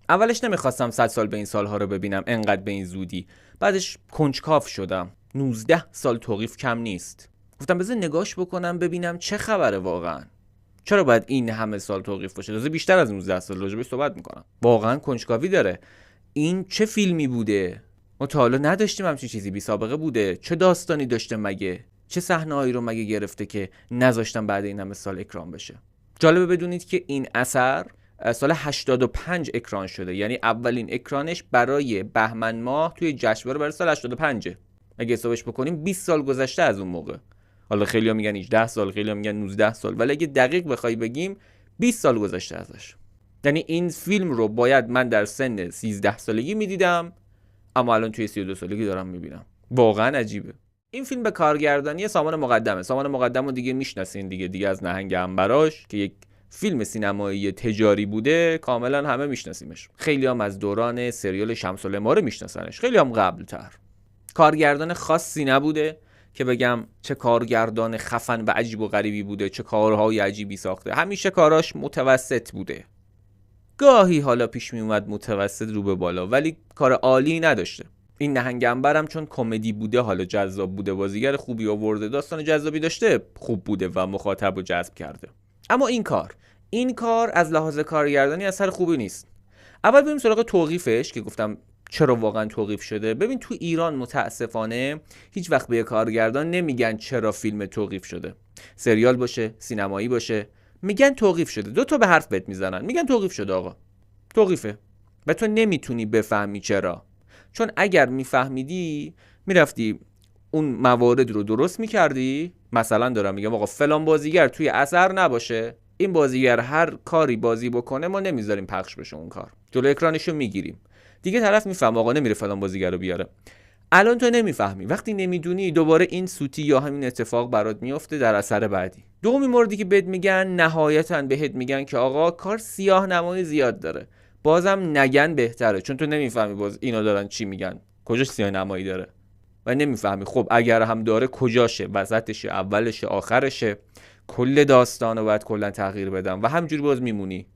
اولش نمیخواستم 100 سال به این سالها رو ببینم انقدر به این زودی. بعدش کنجکاو شدم. 19 سال توقیف کم نیست. گفتم بذار نگاش بکنم ببینم چه خبره واقعا. چرا باید این همه سال توقیف باشه؟ لازم بیشتر از 19 سال راجبش صحبت میکنم. واقعا کنجکاوی داره. این چه فیلمی بوده؟ ما تا حالا نداشتیم همچین چیزی، بی سابقه بوده. چه داستانی داشته مگه؟ چه صحنه‌هایی رو مگه گرفته که نذاشتن بعد این همه سال اکران بشه؟ جالبه بدونید که این اثر سال 85 اکران شده، یعنی اولین اکرانش برای بهمن ماه توی جشنواره برای سال 85. اگه حسابش بکنیم 20 سال گذشته از اون موقع. حالا خیلی‌ها میگن 18 سال، خیلی‌ها میگن 19 سال، ولی اگه دقیق بخوای بگیم 20 سال گذشته ازش. یعنی این فیلم رو باید من در سن 13 سالگی میدیدم، اما الان توی 32 سالگی دارم میبینم. واقعا عجیبه. این فیلم به کارگردانی سامان مقدمه. سامان مقدم رو دیگه میشناسین دیگه از نهنگ انبراش که یک فیلم سینمایی تجاری بوده، کاملا همه میشناسیمش. خیلی هم از دوران سریال شمس العماره میشناسنش، خیلی هم قبل‌تر. کارگردان خاصی نبوده که بگم چه کارگردان خفن و عجیب و غریبی بوده، چه کارهای عجیبی ساخته. همیشه کاراش متوسط بوده. گاهی حالا پیش می اومد متوسط رو به بالا، ولی کار عالی نداشته. این نهنگ انبرم چون کمدی بوده، حالا جذاب بوده، بازیگر خوبی آورده، داستان جذابی داشته، خوب بوده و مخاطب رو جذب کرده. اما این کار از لحاظ کارگردانی اثر خوبی نیست. اول بریم سراغ توقیفش که گفتم چرا واقعا توقیف شده. ببین تو ایران متاسفانه هیچ وقت به کارگردان نمیگن چرا فیلم توقیف شده. سریال باشه، سینمایی باشه، میگن توقیف شده. 2 تا به حرف بهت میزنن، میگن توقیف شده آقا. توقیفه. و تو نمیتونی بفهمی چرا. چون اگر میفهمیدی میرفتی اون موارد رو درست میکردی. مثلا دارم میگم آقا فلان بازیگر توی اثر نباشه، این بازیگر هر کاری بازی بکنه ما نمیذاریم پخش بشه، اون کار جلو اکرانشو میگیریم. دیگه طرف میفهم آقا نمیره فلان بازیگر رو بیاره. الان تو نمیفهمی، وقتی نمیدونی دوباره این سوتی یا همین اتفاق برات میفته در اثر بعدی. دومی موردی که بهت میگن، نهایتاً بهت میگن که آقا کار سیاه نمایی زیاد داره. بازم نگن بهتره، چون تو نمیفهمی باز اینا دارن چی میگن، کجاش سیاه نمایی داره و نمیفهمی. خب اگر هم داره کجاشه، وسطشه، اولشه، آخرشه، کل داستانو باید کلا تغییر بدم و همینجوری باز میمونی.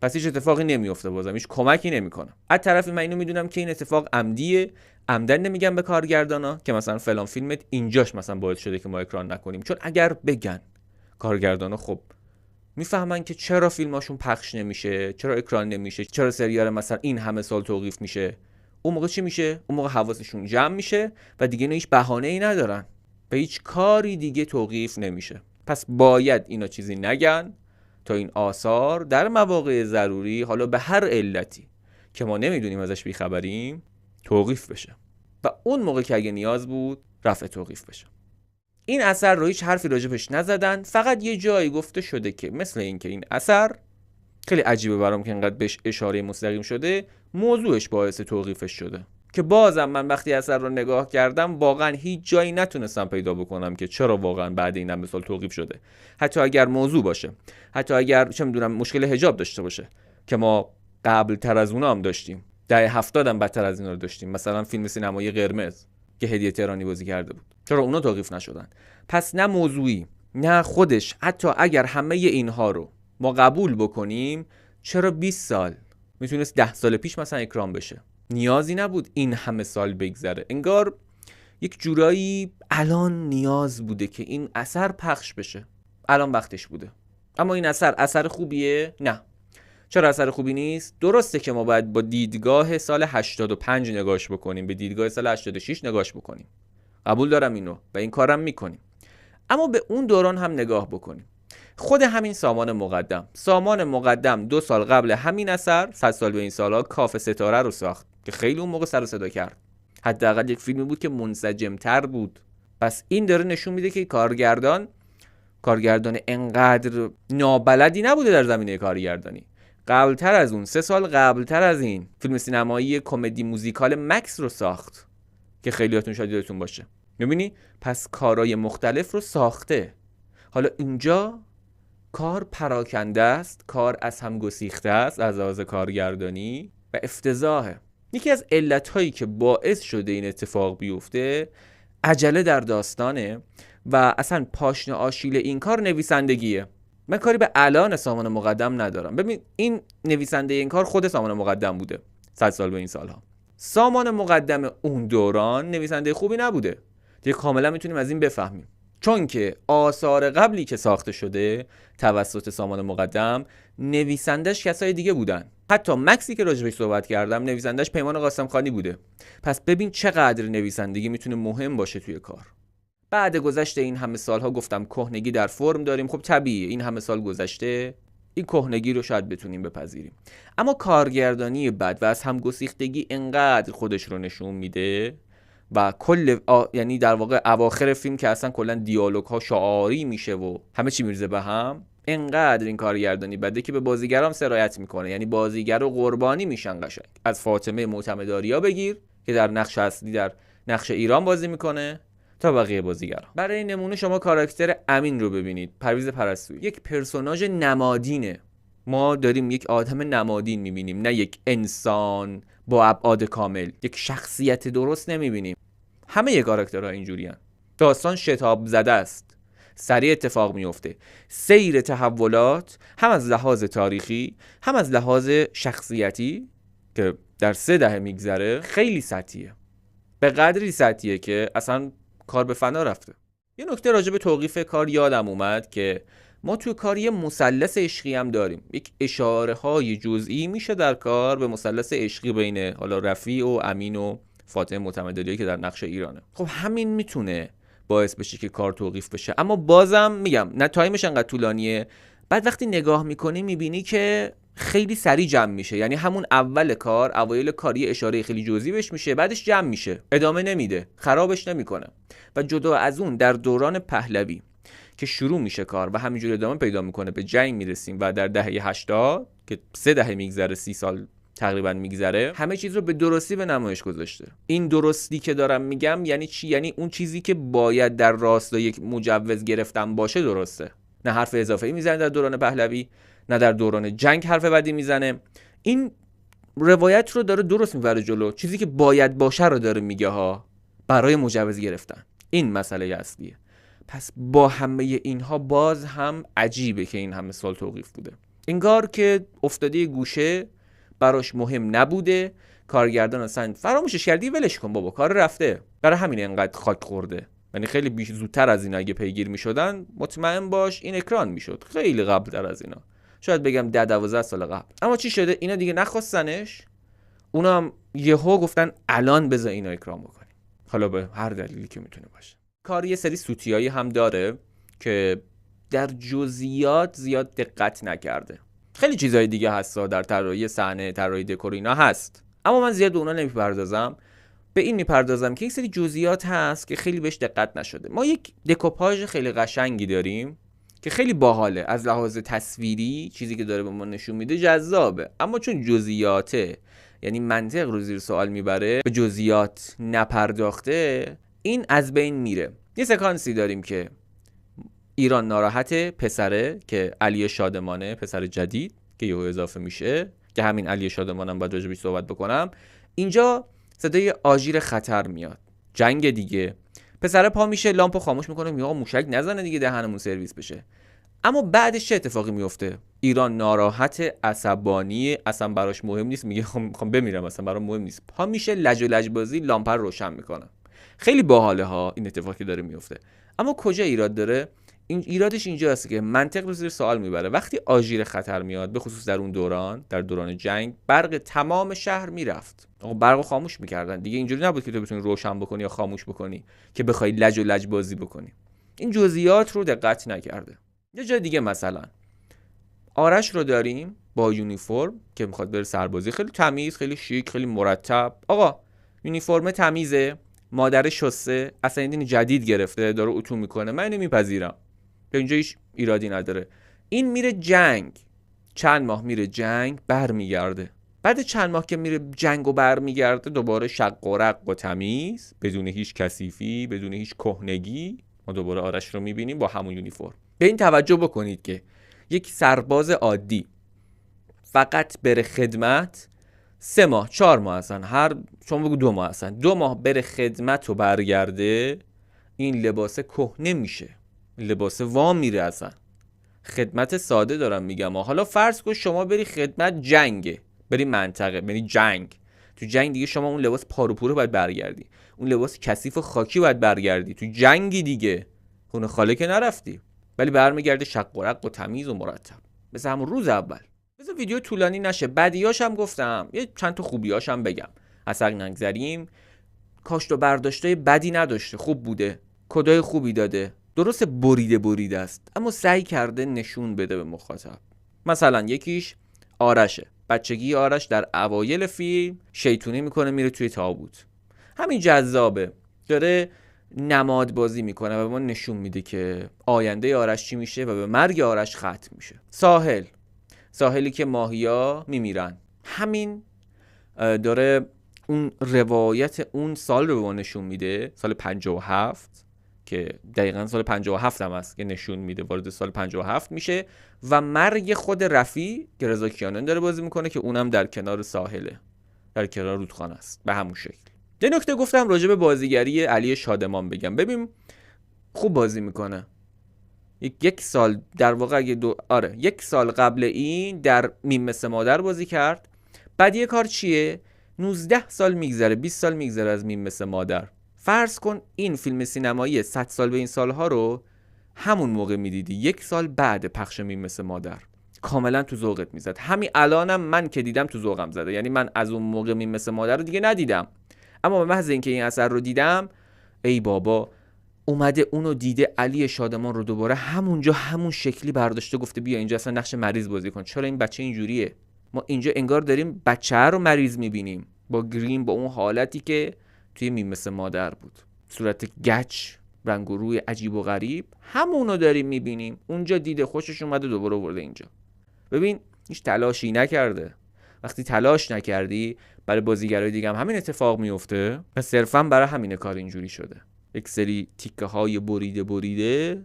پس هیچ اتفاقی نمیفته، بازم هیچ کمکی نمیکنه. از طرفی من اینو میدونم که این اتفاق عمدیه، عمدن نمیگن به کارگردانا که مثلا فلان فیلمت اینجاش مثلا باعث شده که ما اکران نکنیم. چون اگر بگن کارگردانا خب میفهمن که چرا فیلماشون پخش نمیشه، چرا اکران نمیشه، چرا سریال مثلا این همه سال توقیف میشه. اون موقع چی میشه؟ اون موقع حواسشون جمع میشه و دیگه هیچ بهانه‌ای ندارن، به هیچ کاری دیگه توقیف نمیشه. پس باید اینا چیزی نگن تا این آثار در مواقع ضروری، حالا به هر علتی که ما نمیدونیم ازش بیخبریم، توقیف بشه و اون موقع که اگه نیاز بود رفع توقیف بشه. این اثر رو هیچ حرفی راجبش نزدن، فقط یه جایی گفته شده که مثل این که این اثر خیلی عجیبه برام که انقدر بهش اشاره مستقیم شده، موضوعش باعث توقیفش شده. که بازم من وقتی اثر رو نگاه کردم واقعا هیچ جایی نتونستم پیدا بکنم که چرا واقعا بعد این همه سال توقیف شده. حتی اگر موضوع باشه، حتی اگر چه میدونم مشکل حجاب داشته باشه که ما قبل تر از اونها هم داشتیم، دهه 70 هم بدتر از اینا رو داشتیم. مثلا فیلم سینمایی قرمز که هدیه تهرانی بازی کرده بود، چرا اونا توقیف نشدن؟ پس نه موضوعی نه خودش، حتی اگر همه اینها رو ما قبول بکنیم، چرا 20 سال؟ میتونست 10 سال پیش مثلا اکران بشه، نیازی نبود این همه سال بگذره. انگار یک جورایی الان نیاز بوده که این اثر پخش بشه، الان وقتش بوده. اما این اثر خوبیه؟ نه. چرا اثر خوبی نیست؟ درسته که ما باید با دیدگاه سال 85 نگاش بکنیم، به دیدگاه سال 86 نگاش بکنیم، قبول دارم اینو و این کارم میکنیم، اما به اون دوران هم نگاه بکنیم. خود همین سامان مقدم 2 سال قبل همین اثر، 100 سال به این سالا، کاف ستاره رو ساخت که خیلی اون موقع سر و صدا کرد. حداقل یک فیلمی بود که منسجم‌تر بود. پس این داره نشون میده که کارگردان انقدر نابلدی نبوده در زمینه کارگردانی. قبلتر از اون 3 سال قبلتر از این فیلم سینمایی کمدی موزیکال مکس رو ساخت که خیلیاتون شاید یادتون باشه. می‌بینی؟ پس کارهای مختلف رو ساخته. حالا اینجا کار پراکنده است، کار از هم گسیخته است از لحاظ کارگردانی و افتضاحه. یکی از علتهایی که باعث شده این اتفاق بیفته عجله در داستانه و اصلا پاشنه آشیل این کار نویسندگیه. من کاری به الان سامان مقدم ندارم. ببین این نویسنده این کار خود سامان مقدم بوده 100 سال به این سالها. سامان مقدم اون دوران نویسنده خوبی نبوده دیگه، کاملا میتونیم از این بفهمیم، چون که آثار قبلی که ساخته شده توسط سامان مقدم نویسندش کسای دیگه بودن. حتی مکسی که راجبش صحبت کردم نویسندش پیمان قاسمخانی بوده. پس ببین چقدر نویسندگی میتونه مهم باشه توی کار. بعد گذشته این همه سالها گفتم کهنگی در فرم داریم. خب طبیعیه این همه سال گذشته این کهنگی رو شاید بتونیم بپذیریم، اما کارگردانی بد و از هم گسیختگی انقدر خودش رو نشون میده و یعنی در واقع اواخر فیلم که اصلا کلا دیالوگ ها شعاری میشه و همه چی میرزه به هم، انقدر این کارگردانی بده که به بازیگرام سرایت میکنه. یعنی بازیگر رو قربانی میشن قشنگ. از فاطمه معتمداریا بگیر که در نقش اصلی در نقش ایران بازی میکنه تا بقیه بازیگران. برای نمونه شما کاراکتر امین رو ببینید، پرویز پرستویی. یک پرسوناژ نمادینه. ما داریم یک آدم نمادین میبینیم، نه یک انسان با ابعاد کامل، یک شخصیت درست نمیبینیم. همه کاراکترها اینجوریان. داستان شتاب زده است، سریع اتفاق میفته. سیر تحولات هم از لحاظ تاریخی هم از لحاظ شخصیتی که در 3 دهه میگذره خیلی سطحیه. به قدری سطحیه که اصلا کار به فنا رفته. یه نکته راجع به توقیف کار یادم اومد که ما توی کار یه مثلث عشقی هم داریم. یک اشاره های جزئی میشه در کار به مثلث عشقی بین حالا رفیع و امین و فاطمه معتمداریایی که در نقش ایرانه. خب همین میتونه باعث بشه که کار توقیف بشه، اما بازم میگم نه تایمش انقدر طولانیه. بعد وقتی نگاه میکنی میبینی که خیلی سریع جمع میشه. یعنی همون اول کار، اوایل کاری اشاره خیلی جزئی بهش میشه، بعدش جمع میشه، ادامه نمیده، خرابش نمیکنه. و جدا از اون در دوران پهلوی که شروع میشه کار و همینجوری ادامه پیدا میکنه، به جنگ میرسیم و در دهه 80 که 3 دهه میگذره، 30 سال تقریبا میگذره، همه چیز رو به درستی به نمایش گذاشته. این درستی که دارم میگم یعنی چی؟ یعنی اون چیزی که باید در راستای یک مجوز گرفتن باشه درسته. نه حرف اضافه‌ای میزنه در دوران پهلوی، نه در دوران جنگ حرف بدی میزنه. این روایت رو داره درست میبره جلو، چیزی که باید باشه رو داره میگه ها برای مجوز گرفتن. این مسئله اصلیه. پس با همه اینها باز هم عجیبه که این همه سال توقیف بوده. انگار که افتاده گوشه، براش مهم نبوده، کارگردان اصلا فراموشش کردی، ولش کن بابا، کار رفته. برای همین انقدر خاک خورده. یعنی خیلی زودتر از اینا اگه پیگیر میشدن مطمئن باش این اکران میشد، خیلی قبل‌تر از اینا، شاید بگم 10-12 سال قبل. اما چی شده؟ اینا دیگه نخواستنش، اونا هم یهو گفتن الان بذار اینا اکرام بکنیم، حالا به هر دلیلی که میتونه باشه. کار یه سری سوتیایی هم داره که در جزئیات زیاد دقت نکرده. خیلی چیزای دیگه هستا در طراحی صحنه، طراحی دکور اینا هست، اما من زیاد به اونا نمیپردازم. به این میپردازم که یک سری جزئیات هست که خیلی بهش دقت نشده. ما یک دکوپاژ خیلی قشنگی داریم که خیلی باحاله، از لحاظ تصویری چیزی که داره به ما نشون میده جذابه، اما چون جزئیاته، یعنی منطق رو زیر سوال میبره، به جزئیات نپرداخته، این از بین میره. یه سکانسی داریم که ایران ناراحت، پسره که علی شادمانه، پسر جدید که یهو اضافه میشه، که همین علی شادمانم باید راجبش صحبت بکنم. اینجا صدای آژیر خطر میاد، جنگ دیگه. پسره پا میشه، لامپو خاموش میکنه، میگه آقا موشک نزنه دیگه، دهنمون سرویس بشه. اما بعدش چه اتفاقی میفته؟ ایران ناراحت، عصبانی، اصلا براش مهم نیست، میگه خب بمیرم، اصلا برام مهم نیست. پا میشه لج و لجبازی، لامپ رو روشن میکنه. خیلی باحاله ها این اتفاقی داره میفته. اما کجا ایراد داره؟ این ایرادش اینجاست که منطق رو زیر سوال میبره. وقتی آژیر خطر میاد، به خصوص در اون دوران، در دوران جنگ، برق تمام شهر میرفت. آقا برقو خاموش میکردن دیگه. اینجوری نبود که تو بتونی روشن بکنی یا خاموش بکنی که بخوای لج و لج بازی بکنی. این جزئیات رو دقت نکرده. یه جای دیگه مثلا آرش رو داریم با یونیفرم که میخواد بره سربازی، خیلی تمیز، خیلی شیک، خیلی مرتب. آقا یونیفرم تمیزه، مادر شسته، اصلا این جدید گرفته، داره اتو میکنه، من اینو میپذیرم، به اینجا هیچ ایرادی نداره. این میره جنگ، چند ماه میره جنگ، برمیگرده. بعد چند ماه که میره جنگ و برمیگرده، دوباره شق و رق و تمیز، بدون هیچ کثیفی، بدون هیچ کهنگی، ما دوباره آرش رو میبینیم با همون یونیفرم. به این توجه بکنید که یک سرباز عادی فقط بره خدمت 3 ماه 4 ماه اصلا، هر شما بگو 2 ماه اصلا، 2 ماه بره خدمت و برگرده، این لباس کهنه میشه، لباس وا میره اصلا. خدمت ساده دارم میگم. حالا فرض کن شما بری خدمت جنگه، بری منطقه، بری جنگ. تو جنگ دیگه شما اون لباس پاروپوره باید برگردی، اون لباس کثیف و خاکی باید برگردی. تو جنگی دیگه، خونه خاله که نرفتی، ولی برمیگرده شق و رق و تمیز و مرتب مثل همون روز اول. بذار ویدیو طولانی نشه، بدیاش هم گفتم، یه چند تا خوبیاش هم بگم. اصلا نگذریم، کاشت و برداشتای بدی نداشته، خوب بوده، کدای خوبی داده. درست بریده است، اما سعی کرده نشون بده به مخاطب. مثلا یکیش آرشه، بچگی آرش در اوایل فیلم شیطونی میکنه میره توی تابوت، همین جذابه، داره نماد بازی میکنه و به ما نشون میده که آینده آرش چی میشه و به مرگ آرش ختم میشه. ساحلی که ماهیا میمیرن، همین داره اون روایت اون سال رو به ما نشون میده، سال 57 که دقیقاً سال 57 هم هست که نشون میده، وارد سال 57 میشه و مرگ خود رفی که رضا کیانان داره بازی میکنه که اونم در کنار ساحله، در کنار رودخانه است به همون شکل. یه نکته گفتم راجع به بازیگری علی شادمان بگم. ببین خوب بازی میکنه. یک سال در واقع یک سال قبل این در میم مثل مادر بازی کرد. بعد یه کار چیه؟ 19 سال میگذره، 20 سال میگذره از میم مثل مادر. فرض کن این فیلم سینمایی 100 سال به این سالها رو همون موقع میدیدی، یک سال بعد پخش میم مثل مادر، کاملا تو ذوقت میزد. همین الانم من که دیدم تو ذوقم زده، یعنی من از اون موقع میم مثل مادر رو دیگه ندیدم، اما به محض اینکه این اثر رو دیدم، ای بابا، اومده اونو دیده علی شادمان رو دوباره همونجا همون شکلی برداشته، گفته بیا اینجا اصلا نقش مریض بازی کن. چرا این بچه اینجوریه؟ ما اینجا انگار داریم بچه رو مریض میبینیم، با گریم، با اون حالتی که توی میم مثل مادر بود، صورت گچ، رنگ و روی عجیب و غریب، همونو داریم میبینیم. اونجا دیده خوشش اومده دوباره آورده اینجا. ببین هیچ تلاشی نکرده. وقتی تلاش نکردی برای بازیگرای دیگه هم همین اتفاق میفته و صرفا برای همین کار اینجوری شده. یک سری تیکه های بریده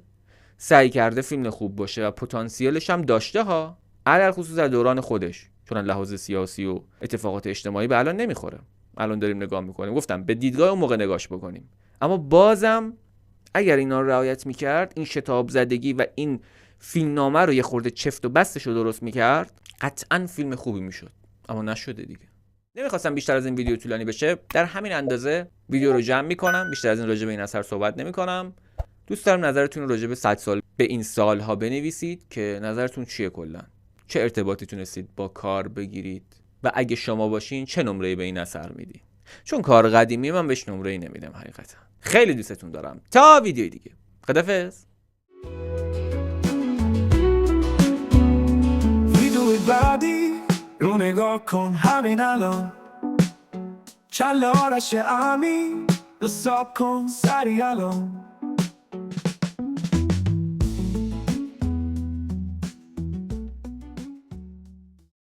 سعی کرده فیلم خوب باشه و پتانسیلش هم داشته ها، علل خصوص در دوران خودش، چون لحاظ سیاسی و اتفاقات اجتماعی به الان نمیخوره. الان داریم نگاه میکنیم، گفتم به دیدگاه اون موقع نگاش بکنیم، اما بازم اگر اینا رو رعایت میکرد، این شتاب زدگی و این فیلمنامه رو یه خورده چفت و بستش رو درست میکرد، قطعا فیلم خوبی میشد، اما نشده دیگه. نمیخواستم بیشتر از این ویدیو طولانی بشه، در همین اندازه ویدیو رو جمع میکنم، بیشتر از این راجع به این اثر صحبت نمیکنم. دوست دارم نظرتون رو راجع به 100 سال به این سالها بنویسید که نظرتون چیه، کلا چه ارتباطی تونستید با کار بگیرید و اگه شما باشین چه نمره‌ای به این اثر میدی، چون کار قدیمی من بهش نمره‌ای نمیدم حقیقتا. خیلی دوستتون دارم، تا ویدیو دیگه، خدافظ. ویدیو بعدی رو نگاه کن همین الان، چله آرش امین حساب کن سری الان.